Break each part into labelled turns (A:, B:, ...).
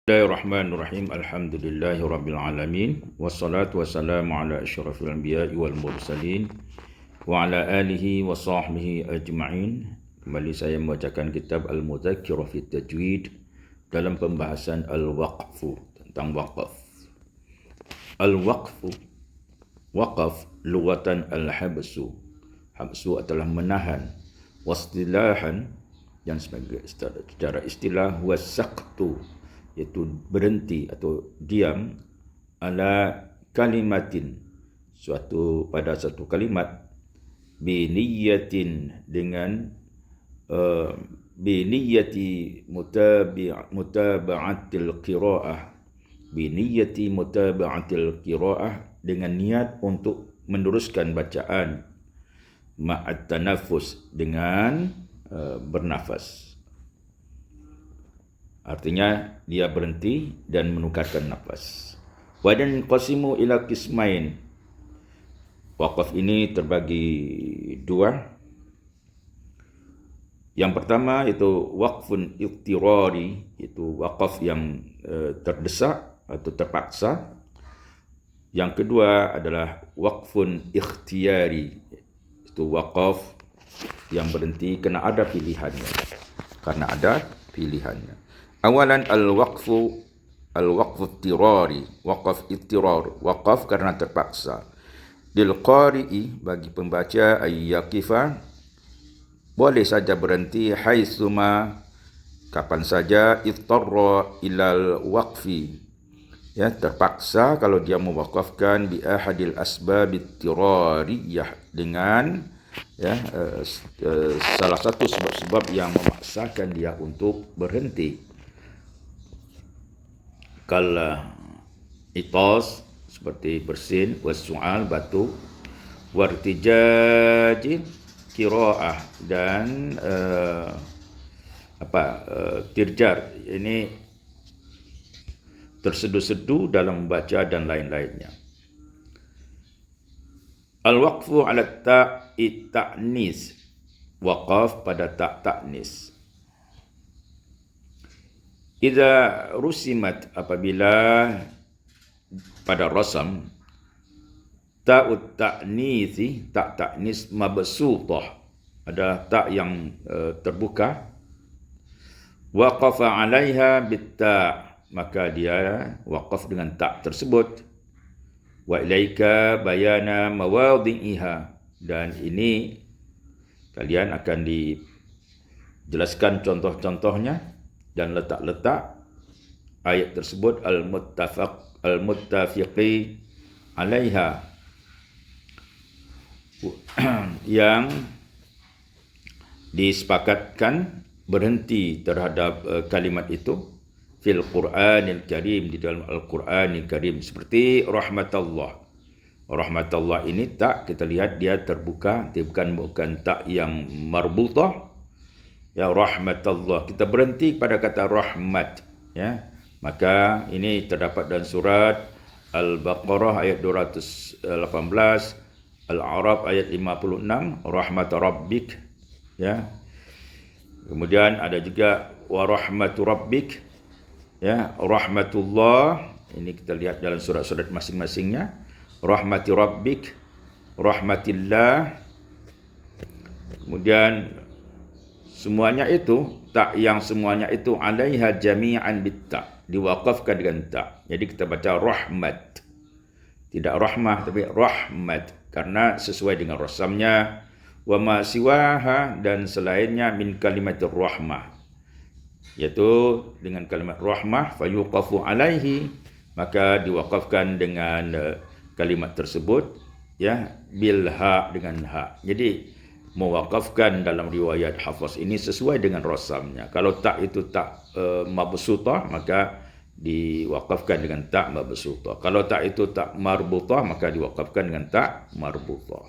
A: Bismillahirrahmanirrahim. Alhamdulillahirabbil alamin. Wassalatu wassalamu ala asyrafil anbiya'i wal mursalin wa ala alihi wa sahbihi ajma'in. Kembali saya membacakan kitab Al-Mudzakkirah fi Tajwid dalam pembahasan al-waqfu, tentang waqaf. Al-waqfu, waqaf lughatan al-habsu. Habsu adalah menahan. Wastilahan, yang secara istilah was-saqtu, iaitu berhenti atau diam, ala kalimatin, pada satu kalimat, biniyatin, dengan biniyati mutaba'atil qiraah, biniyati mutaba'atil qiraah, dengan niat untuk meneruskan bacaan, ma'at tanafus, dengan bernafas. Artinya dia berhenti dan menukarkan nafas. Wa dan qasimu ila qismain. Waqaf ini terbagi dua. Yang pertama itu waqfun ittirari, itu waqaf yang terdesak atau terpaksa. Yang kedua adalah waqfun ikhtiyari, itu waqaf yang berhenti kerana ada pilihannya. Karena ada pilihannya. Awalan al-waqfu ittirari, waqaf ittirar, waqaf karena terpaksa. Lil qari'i, bagi pembaca, ayyaqifa, boleh saja berhenti, haitsuma, kapan saja, ittarra ilal waqfi, ya, terpaksa kalau dia mewaqafkan bi ahadil asbab ittirariyah, dengan salah satu sebab-sebab yang memaksakan dia untuk berhenti. Kal itas, seperti bersin, wasu'al, batuk, wartijaji qiraah, dan tirjar, ini tersedu-sedu dalam membaca, dan lain-lainnya. Al-waqfu ala ta'i ta'nis, waqaf pada ta' ta'nis. Idza rusimat, apabila pada rasam, ta'ut ta'nisi, ta' ta'nis mabsutah, ada ta' yang terbuka, waqafa 'alaiha bit-ta', maka dia waqaf dengan ta' tersebut. Wa ilaika bayana mawadhi'iha, dan ini kalian akan dijelaskan contoh-contohnya dan letak-letak ayat tersebut, al-muttafiqi 'alaiha, yang disepakatkan berhenti terhadap kalimat itu, fil Qur'anil Karim, di dalam Al-Qur'anil Karim, seperti rahmatullah. Rahmatullah ini tak, kita lihat dia terbuka, dia bukan tak yang marbutah, ya, rahmatullah, kita berhenti pada kata rahmat, ya. Maka ini terdapat dalam surat Al-Baqarah ayat 218, Al-A'raf ayat 56, rahmat rabbik, ya. Kemudian ada juga wa rahmatu rabbik, ya, rahmatullah, ini kita lihat dalam surat-surat masing-masingnya, rahmati rabbik, rahmatillah. Kemudian semuanya itu, tak yang semuanya itu, 'alaiha jami'an bit-ta', diwaqafkan dengan ta'. Jadi kita baca rahmat, tidak rahmah tapi rahmat, karena sesuai dengan rasamnya. Wa ma siwaha, dan selainnya, min kalimatir rahmah, yaitu dengan kalimat rahmah, fayuqafu 'alaihi, maka diwaqafkan dengan kalimat tersebut, ya, bil ha, dengan ha. Jadi mewaqafkan dalam riwayat Hafs ini sesuai dengan rasamnya. Kalau tak itu tak mabsutah, maka diwaqafkan dengan tak mabsutah. Kalau tak itu tak marbutah, maka diwaqafkan dengan tak marbutah.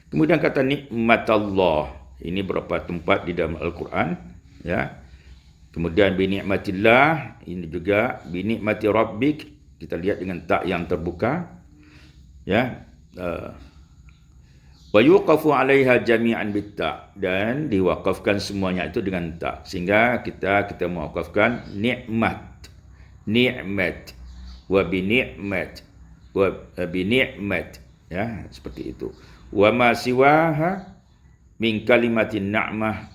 A: Kemudian kata nikmatallah, ini beberapa tempat di dalam Al-Quran, ya. Kemudian binikmatillah, ini juga binikmati rabbik, kita lihat dengan tak yang terbuka, ya. Wa yuqafu 'alaiha jami'an bit-ta, dan diwakafkan semuanya itu dengan ta, sehingga kita mewakafkan nikmat, nikmat, wa bi ni'mat, ya, seperti itu. Wa ma siwaha min kalimatin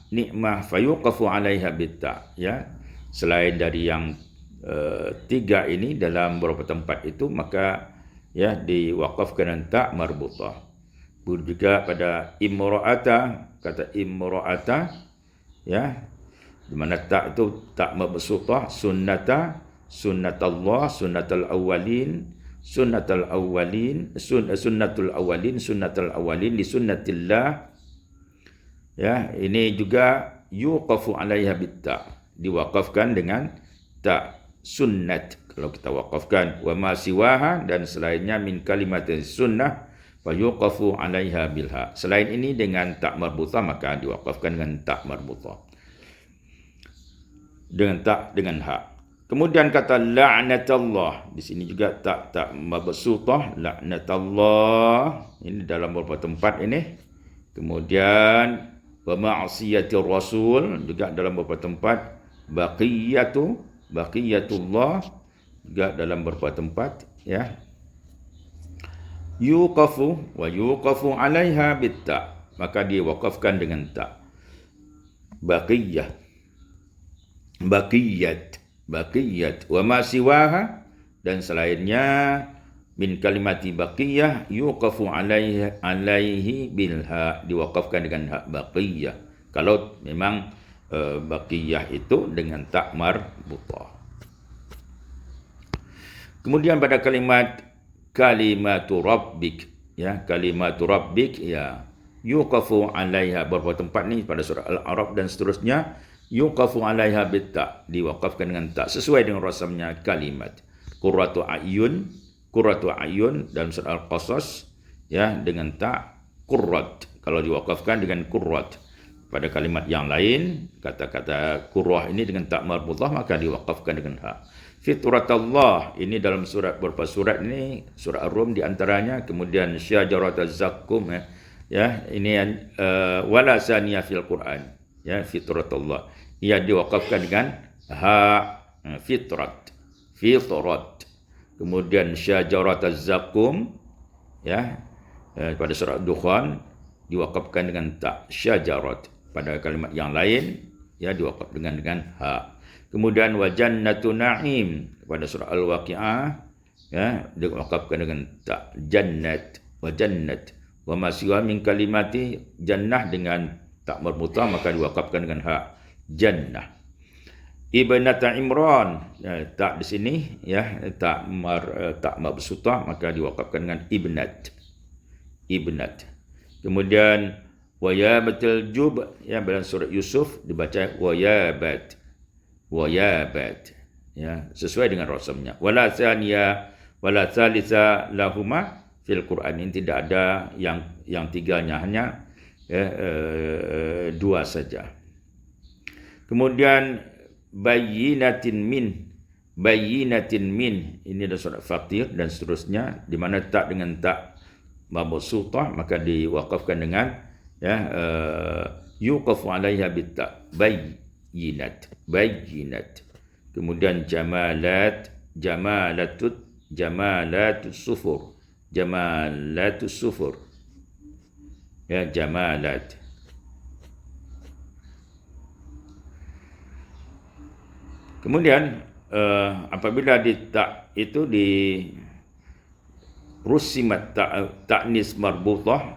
A: nikmah fayuqafu 'alaiha bit-ta, ya. Selain dari yang tiga ini dalam beberapa tempat itu, maka ya diwakafkan dengan ta marbutah. Juga pada imra'ata, kata imra'ata, ya, di mana tak itu tak mabsutah, sunnatallah, sunnatul awwalin, sunnatul awwalin li sunnatillah, ya. Ini juga yuqafu 'alaiha bitta, diwakafkan dengan ta sunnat kalau kita wakafkan. Wa ma siwaha, dan selainnya min kalimatin sunnah fa yuqafu 'alaiha bilha. Selain ini dengan tak marbutah, maka diwakafkan dengan tak marbutah, dengan tak dengan ha. Kemudian kata la'natallah, di sini juga tak mabsutah, la'natallah, ini dalam beberapa tempat ini. Kemudian wa ma'siyatir rasul, juga dalam beberapa tempat. Baqiyatullah, juga dalam beberapa tempat, ya. Yuqafu wa yuqafu 'alaiha bitta, maka diwakafkan dengan ta. Baqiyat wa ma siwaha, dan selainnya min kalimati baqiyah yuqafu 'alaihi bilha, diwakafkan dengan ha baqiyah. Kalau memang baqiyah itu dengan ta marbutah. Kemudian pada kalimatu rabbik, ya, kalimatu rabbik, ya, yuqafu 'alaiha, beberapa tempat ni pada surah Al-A'raf dan seterusnya, yuqafu 'alaiha bitta, diwakafkan dengan ta sesuai dengan rasamnya kalimat. Qurratu ayun dalam surah Al-Qasas, ya, dengan ta qurrat, kalau diwakafkan dengan qurrat. Pada kalimat yang lain, kata-kata qurrah ini dengan ta marbutah, maka diwakafkan dengan ha. Fitratallah, ini dalam beberapa surat ini, surah Ar-Rum di antaranya. Kemudian syajarataz zaqqum, ya, ini wala saniyah fil Quran, ya, fitratallah, ia diwakafkan dengan ha fitrat. Kemudian syajarataz zaqqum, ya, pada surah Dukhan diwakafkan dengan ta syajarat. Pada kalimat yang lain, ya, diwakaf dengan ha. Kemudian wa jannatu na'im pada surah Al-Waqi'ah, ya, diwakafkan dengan ta jannat, wa jannat. Wa ma siwa min kalimati jannah dengan ta marbutah, maka diwakafkan dengan ha jannah. Ibnata Imran, ya, tak di sini, ya, tak mabsutah, maka diwakafkan dengan ibnat. Kemudian wayabatul jub, ya, dalam surat Yusuf dibaca wayabat, ya, sesuai dengan rasamnya. Wala thaniya wala thalitha lahuma fil Quran, ini tidak ada yang tiganya, hanya, ya, dua saja. Kemudian bayyinatin min, ini adalah surat Fatir dan seterusnya, di mana tak dengan tak mabsutah, maka diwakafkan dengan, ya, yuqafu 'alaiha bitta, bayyinat. Kemudian jamalatus sufur, ya, jamalat. Kemudian apabila di tak itu di rusimat ta'nis marbutah,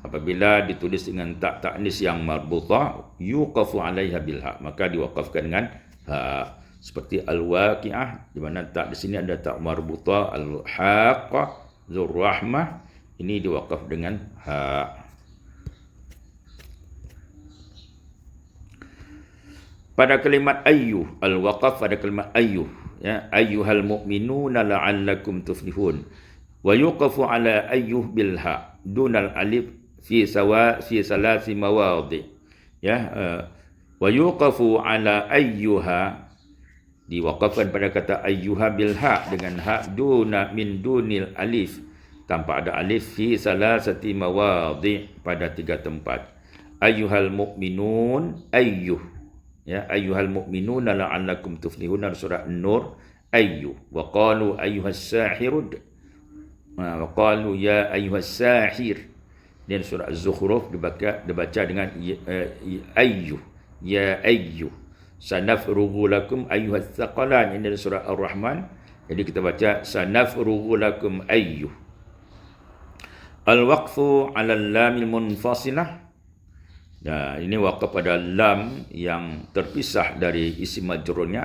A: apabila ditulis dengan ta'nis yang marbutah, yuqafu 'alaiha bilha, maka diwakafkan dengan ha. Seperti Al-Waqi'ah, di mana tak di sini ada tak marbutah, Al-Haqqah, Dzur-Rahmah, ini diwakaf dengan ha. Pada kalimat ayyuh, al-waqaf pada kalimat ayyuh, ya, ayyuhal mu'minuna la'allakum tuflihun, wa yuqafu 'ala ayyuh bil ha dunal alif fi salasi mawadhi, ya, wa yuqafu 'ala ayyuha, diwakafkan pada kata ayyuha bil ha dengan ha, duna min dunil alif, tanpa ada alif fi salasati mawadhi' pada 3 tempat. Ayyuhal mu'minun ayyuh, ya, ayyuhal mu'minuna la'allakum tuflihun, surah An-Nur ayyuh. Wa qalu ayyuhas sahirud, wa qalu ya ayyuhas sahir. Dan surah Az-Zukhruf dibaca dengan ayyuh, ya ayyuh. Sanafrughu lakum ayyuhas thaqalan. Ini surah Ar-Rahman. Jadi kita baca sanafrughu lakum ayyuh. Al-waqfu 'ala al-lamil munfasilah. Nah, ini waqaf pada lam yang terpisah dari isim majrurnya.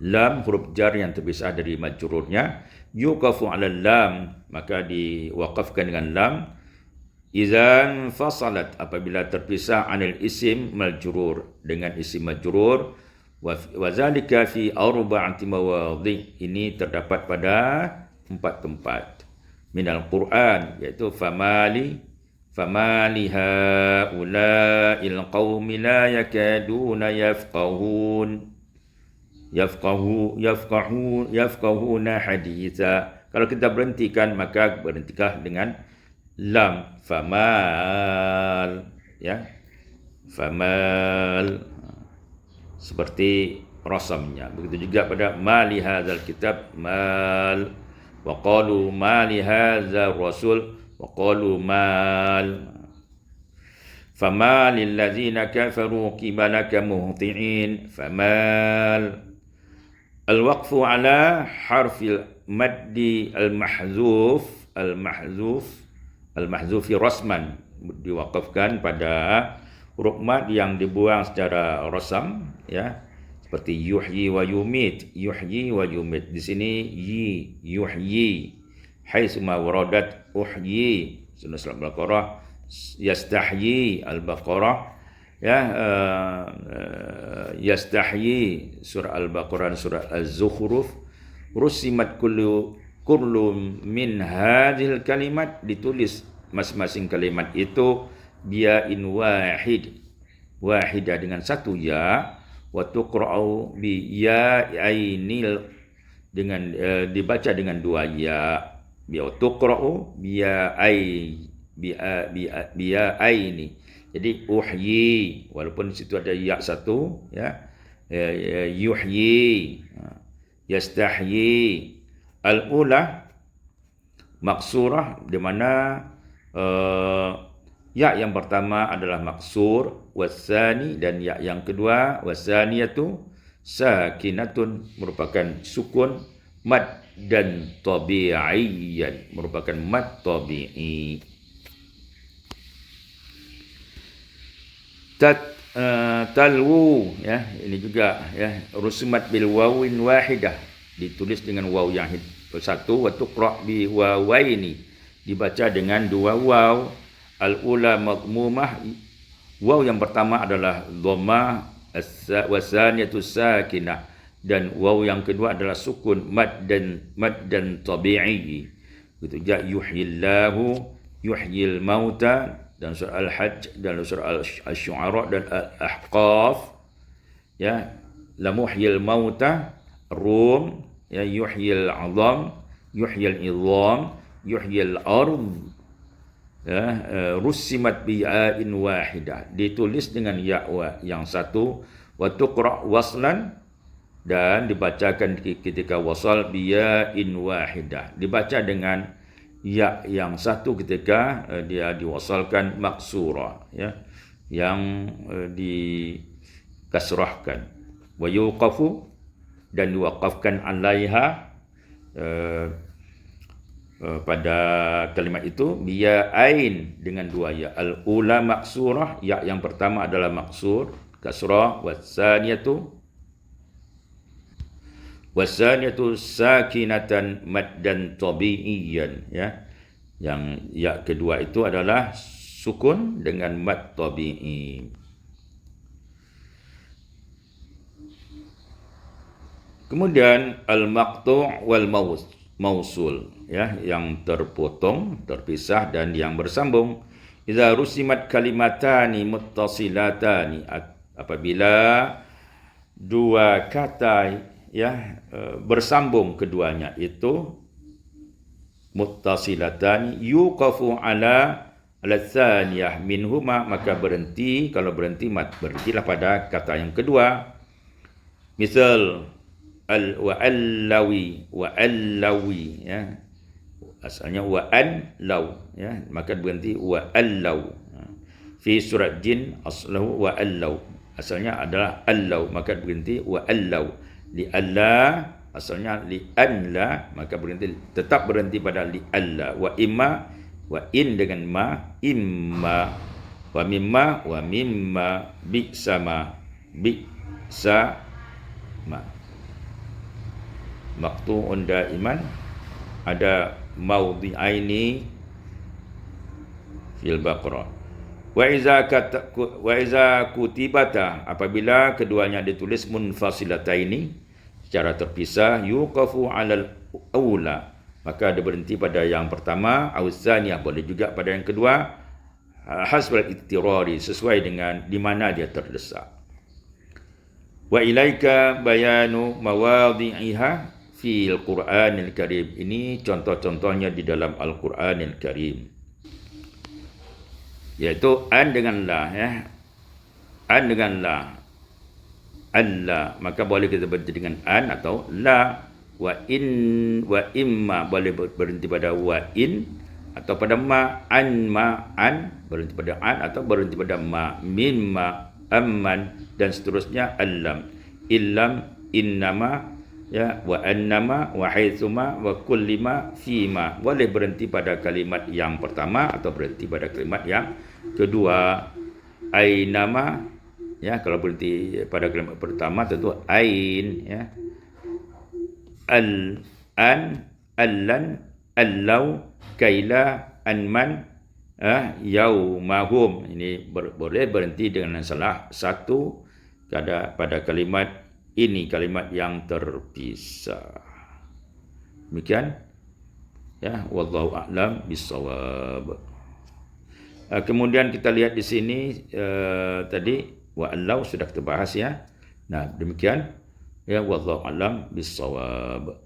A: Lam huruf jar yang terpisah dari majrurnya. Yuqafu 'ala lam, maka diwaqafkan dengan lam. Idzan fasalat, apabila terpisah 'anil isim majrur dengan isim majrur. Wa zalika fi arba'ati mawadhi'. Ini terdapat pada 4 tempat minal Quran, iaitu famali haula'il qaumi la yakaduna yafqahuna haditha. Kalau kita berhentikan, maka berhentikah dengan lam famal, ya, famal, seperti rasamnya. Begitu juga pada mali hadzal kitab mal, wa qalu mali hadzal rasul, wa qalu mal. Famal lillazina kafaru qibalaka muhti'in, famal. Al-waqfu ala harfil maddi al-mahzufi rasman, diwaqafkan pada huruf mad yang dibuang secara rasam, ya, seperti yuhyi wa yumit, yuhyi wa yumit. Di sini yuhyi, haitsu ma waradat uhyi, surah Al-Baqarah. Yastahyi Al-Baqarah, ya, yastahyi surah Al-Baqarah, surah Az-Zukhruf. Rusimat kullu min hadhil kalimat, ditulis masing-masing kalimat itu bi'in wahidah dengan satu ya, wa tuqra'u bi ya'ainil, dengan dibaca dengan 2 ya, bi tuqra'u bi ya'aini. Jadi uhyi, walaupun di situ ada ya satu, ya, yuhyi, yastahyi. Al-ula maksurah, di mana ya yang pertama adalah maksur, wasani, dan ya yang kedua wasaniyatu sakinatun, merupakan sukun, mad dan tabi'iyyan, merupakan mad tabi'i. Talwu, ya, ini juga, ya, rusimat bil wawin wahidah, ditulis dengan waw yang satu, wa tuqra' bi wawaini, dibaca dengan 2 waw. Al-ula madmumah, waw yang pertama adalah dhammah, wasaniyatu sakinah, dan waw yang kedua adalah sukun, mad dan tabi'i. Begitu juga yuhyillahu, yuhyil mauta, dan surah Al-Hajj, dan surah Asy-Syu'ara, dan Al-Ahqaf, ya, la muhyil mauta, Rum, ya, yuhyil azam, yuhyil idham, yuhyil ard, ya, rusimat bi'ain wahidah, ditulis dengan ya yang satu, wa tuqra' waslan, dan dibacakan ketika wasal bi'ain wahidah, dibaca dengan ya yang satu ketika dia diwasalkan maksura, ya, yang dikasrahkan. Wa yuqafu, dan diwaqafkan alaiha, pada kalimat itu bi'ain dengan 2 ya. Al-ula maksurah, ya yang pertama adalah maksur, kasrah, wasaniyatu sakinatan maddan tabi'iyyan, ya, yang ya kedua itu adalah sukun dengan mad tabi'i. Kemudian al-maqtu' wal mausul, ya, yang terpotong, terpisah, dan yang bersambung. Idza rusimat kalimatani muttasilatani, apabila 2 kata, ya, bersambung keduanya itu, muttasilatan yuqafu ala al-thaniyah minhuma, maka berhenti. Kalau berhentilah pada kata yang kedua. Misal wa'allawi ya, asalnya wa'allau ya, maka berhenti wa'allau. Fi surat jin aslahu wa'allau, asalnya adalah allau, maka berhenti wa'allau. Li alla asalnya li anla, maka tetap berhenti pada li alla. Wa imma, wa in dengan ma, imma. Wa mimma bi'sama ma. Maqtu'un daiman, ada maudhi'aini fil Baqarah. Wa iza kutibata, apabila keduanya ditulis munfasilataini, secara terpisah, yuqafu 'alal aula, maka ada berhenti pada yang pertama, awzaniyah, boleh juga pada yang kedua, hasbal ittirari, sesuai dengan di mana dia terdesak. Wa ilaika bayanu mawadhi'iha fil Qur'anil Karim. Ini contoh-contohnya di dalam Al-Qur'anil Karim. Yaitu an dengan la ya. An dengan la. Allah, maka boleh kita berhenti dengan an atau la. Wa imma, boleh berhenti pada wa in atau pada ma, an berhenti pada an atau berhenti pada ma, mimma, amman dan seterusnya, allam, illam, innama ya, wa annama, wa haitsuma, wa kullima, fima. Boleh berhenti pada kalimat yang pertama atau berhenti pada kalimat yang kedua. Ainama ya, kalau berhenti pada kalimat pertama tentu ain ya. An, allan, allau, kaila, anman, yaumahum. Ini boleh berhenti dengan salah satu pada kalimat ini, kalimat yang terpisah. Demikian ya, wallahu a'lam bissawab. Kemudian kita lihat di sini tadi wa'allau sudah kita bahas ya. Nah, demikian ya, wallahu a'lam bissawab.